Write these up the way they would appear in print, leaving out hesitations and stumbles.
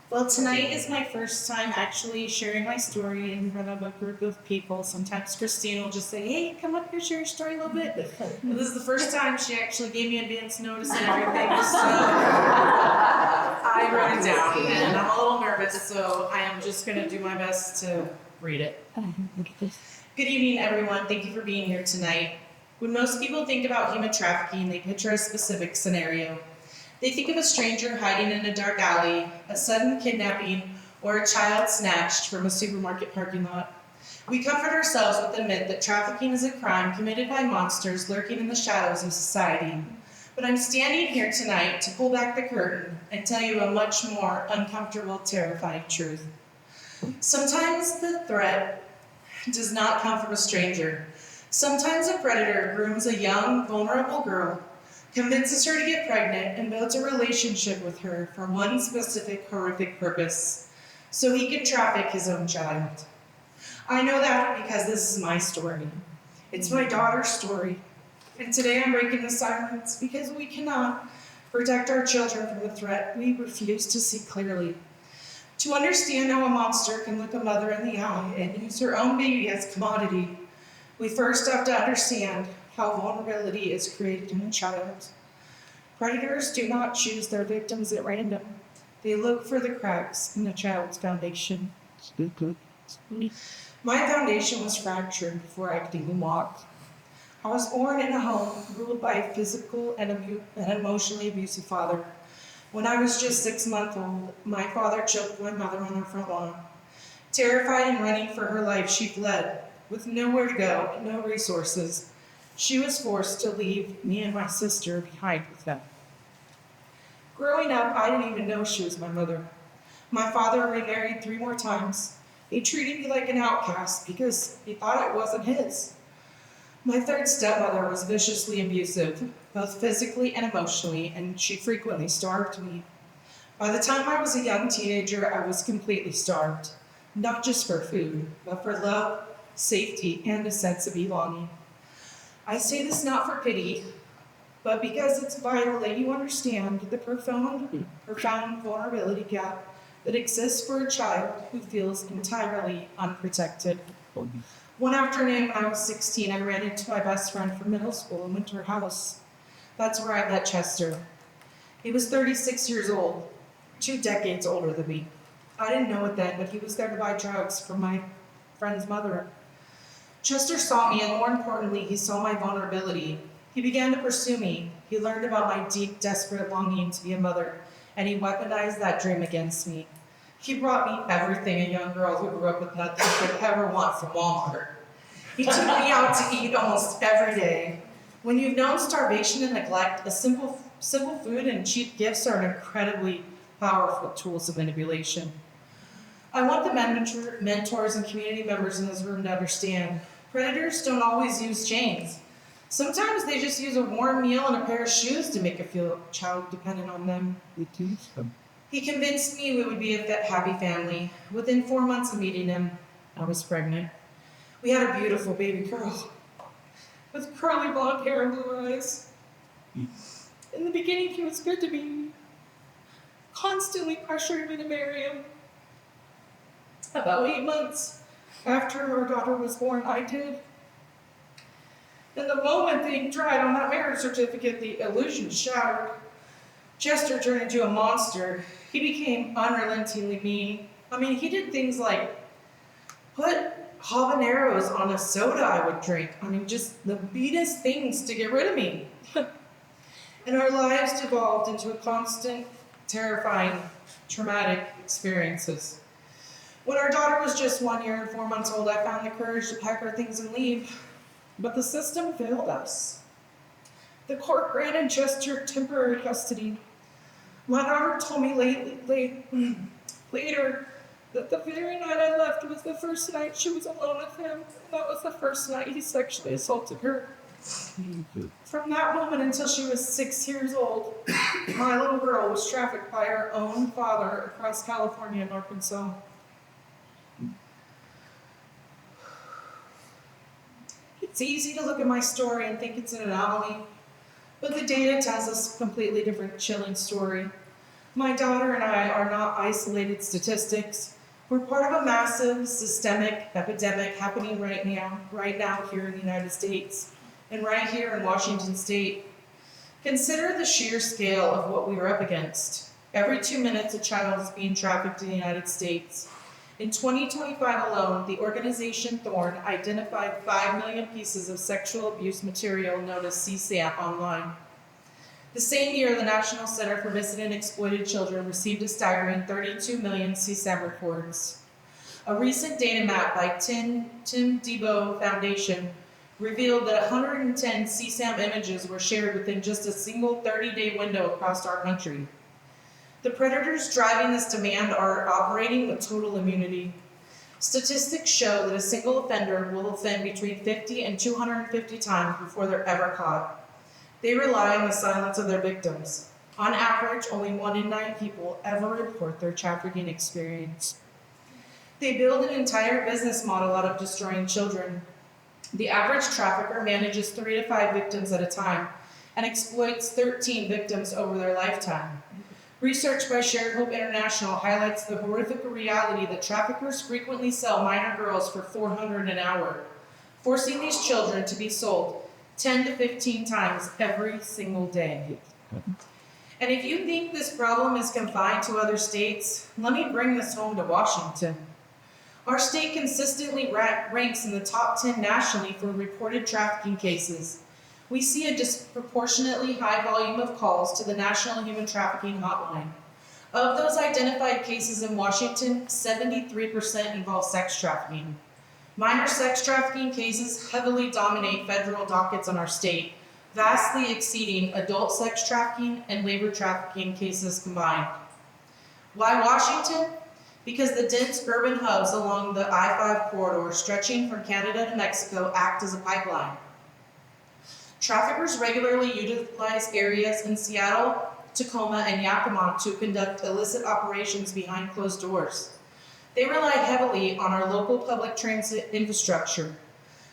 Well, tonight is my first time actually sharing my story in front of a group of people. Sometimes Christine will just say, hey, come up here, share your story a little bit. But this is the first time she actually gave me advance notice and everything, so I wrote it down, and I'm a little nervous, so I am just going to do my best to read it. Good evening, everyone. Thank you for being here tonight. When most people think about human trafficking, they picture a specific scenario. They think of a stranger hiding in a dark alley, a sudden kidnapping, or a child snatched from a supermarket parking lot. We comfort ourselves with the myth that trafficking is a crime committed by monsters lurking in the shadows of society. But I'm standing here tonight to pull back the curtain and tell you a much more uncomfortable, terrifying truth. Sometimes the threat does not come from a stranger. Sometimes a predator grooms a young, vulnerable girl, convinces her to get pregnant, and builds a relationship with her for one specific horrific purpose, so he can traffic his own child. I know that because this is my story. It's my daughter's story. And today I'm breaking the silence because we cannot protect our children from the threat we refuse to see clearly. To understand how a monster can look a mother in the eye and use her own baby as commodity, we first have to understand how vulnerability is created in a child. Predators do not choose their victims at random. They look for the cracks in a child's foundation. My foundation was fractured before I could even walk. I was born in a home ruled by a physical and emotionally abusive father. When I was just 6 months old, my father choked my mother on her front lawn. Terrified and running for her life, she fled. With nowhere to go, no resources, she was forced to leave me and my sister behind with them. Growing up, I didn't even know she was my mother. My father remarried 3 more times. He treated me like an outcast because he thought it wasn't his. My third stepmother was viciously abusive, both physically and emotionally, and she frequently starved me. By the time I was a young teenager, I was completely starved, not just for food, but for love, safety, and a sense of belonging. I say this not for pity, but because it's vital that you understand the profound vulnerability gap that exists for a child who feels entirely unprotected. One afternoon when I was 16, I ran into my best friend from middle school and went to her house. That's where I met Chester. He was 36 years old, 2 decades older than me. I didn't know it then, but he was there to buy drugs from my friend's mother. Chester saw me, and more importantly, he saw my vulnerability. He began to pursue me. He learned about my deep, desperate longing to be a mother, and he weaponized that dream against me. He brought me everything a young girl who grew up with nothing could ever want from Walmart. He took me out to eat almost every day. When you've known starvation and neglect, a simple food and cheap gifts are incredibly powerful tools of manipulation. I want the mentors and community members in this room to understand, predators don't always use chains. Sometimes they just use a warm meal and a pair of shoes to make a child dependent on them. He convinced me we would be a happy family. Within 4 months of meeting him, I was pregnant. We had a beautiful baby girl with curly blonde hair and blue eyes. In the beginning, he was good to me, constantly pressuring me to marry him. About 8 months after our daughter was born, I did. And the moment the ink dried on that marriage certificate, the illusion shattered. Chester turned into a monster. He became unrelentingly mean. He did things like put habaneros on a soda I would drink. Just the meanest things to get rid of me. And our lives devolved into a constant, terrifying, traumatic experiences. When our daughter was just 1 year and 4 months old, I found the courage to pack our things and leave. But the system failed us. The court granted Chester temporary custody. My daughter told me later that the very night I left was the first night she was alone with him. And that was the first night he sexually assaulted her. From that moment until she was 6 years old, my little girl was trafficked by her own father across California and Arkansas. It's easy to look at my story and think it's an anomaly, but the data tells us a completely different, chilling story. My daughter and I are not isolated statistics. We're part of a massive systemic epidemic happening right now here in the United States, and right here in Washington State. Consider the sheer scale of what we are up against. Every 2 minutes, a child is being trafficked in the United States. In 2025 alone, the organization Thorn identified 5 million pieces of sexual abuse material known as CSAM online. The same year, the National Center for Missing and Exploited Children received a staggering 32 million CSAM reports. A recent data map by Tim Debow Foundation revealed that 110 CSAM images were shared within just a single 30-day window across our country. The predators driving this demand are operating with total immunity. Statistics show that a single offender will offend between 50 and 250 times before they're ever caught. They rely on the silence of their victims. On average, only 1 in 9 people ever report their trafficking experience. They build an entire business model out of destroying children. The average trafficker manages 3 to 5 victims at a time and exploits 13 victims over their lifetime. Research by Shared Hope International highlights the horrific reality that traffickers frequently sell minor girls for $400 an hour, forcing these children to be sold 10 to 15 times every single day. And if you think this problem is confined to other states, let me bring this home to Washington. Our state consistently ranks in the top 10 nationally for reported trafficking cases. We see a disproportionately high volume of calls to the National Human Trafficking Hotline. Of those identified cases in Washington, 73% involve sex trafficking. Minor sex trafficking cases heavily dominate federal dockets in our state, vastly exceeding adult sex trafficking and labor trafficking cases combined. Why Washington? Because the dense urban hubs along the I-5 corridor stretching from Canada to Mexico act as a pipeline. Traffickers regularly utilize areas in Seattle, Tacoma, and Yakima to conduct illicit operations behind closed doors. They rely heavily on our local public transit infrastructure.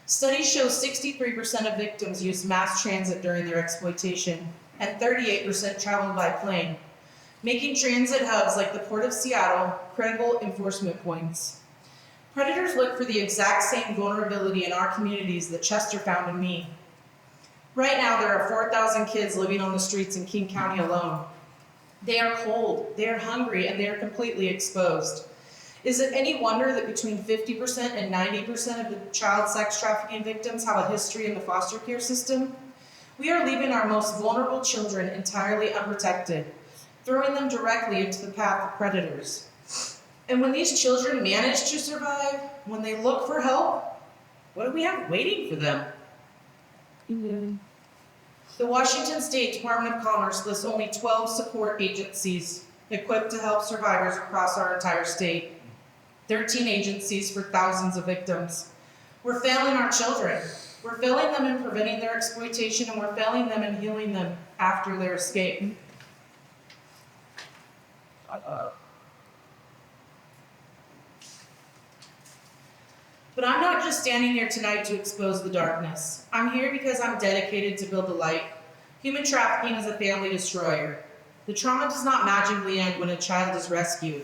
Studies show 63% of victims use mass transit during their exploitation, and 38% travel by plane, making transit hubs like the Port of Seattle credible enforcement points. Predators look for the exact same vulnerability in our communities that Chester found in me. Right now, there are 4,000 kids living on the streets in King County alone. They are cold, they are hungry, and they are completely exposed. Is it any wonder that between 50% and 90% of the child sex trafficking victims have a history in the foster care system? We are leaving our most vulnerable children entirely unprotected, throwing them directly into the path of predators. And when these children manage to survive, when they look for help, what do we have waiting for them? The Washington State Department of Commerce lists only 12 support agencies equipped to help survivors across our entire state. 13 agencies for thousands of victims. We're failing our children. We're failing them in preventing their exploitation, and we're failing them in healing them after their escape. But I'm not just standing here tonight to expose the darkness. I'm here because I'm dedicated to build the light. Human trafficking is a family destroyer. The trauma does not magically end when a child is rescued.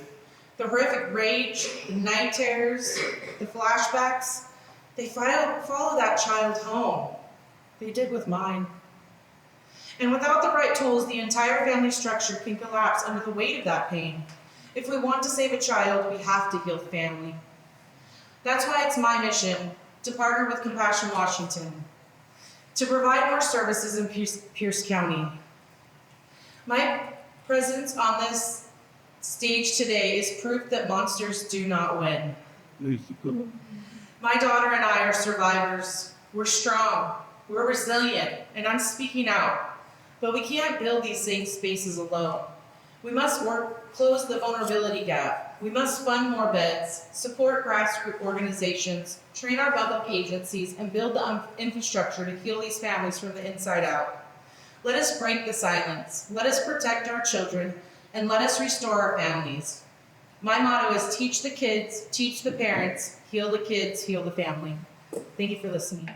The horrific rage, the night terrors, the flashbacks, they follow that child home. They did with mine. And without the right tools, the entire family structure can collapse under the weight of that pain. If we want to save a child, we have to heal the family. That's why it's my mission to partner with Compassion Washington to provide more services in Pierce County. My presence on this stage today is proof that monsters do not win. My daughter and I are survivors. We're strong, we're resilient, and I'm speaking out. But we can't build these safe spaces alone. We must close the vulnerability gap. We must fund more beds, support grassroots organizations, train our public agencies, and build the infrastructure to heal these families from the inside out. Let us break the silence. Let us protect our children, and let us restore our families. My motto is teach the kids, teach the parents, heal the kids, heal the family. Thank you for listening.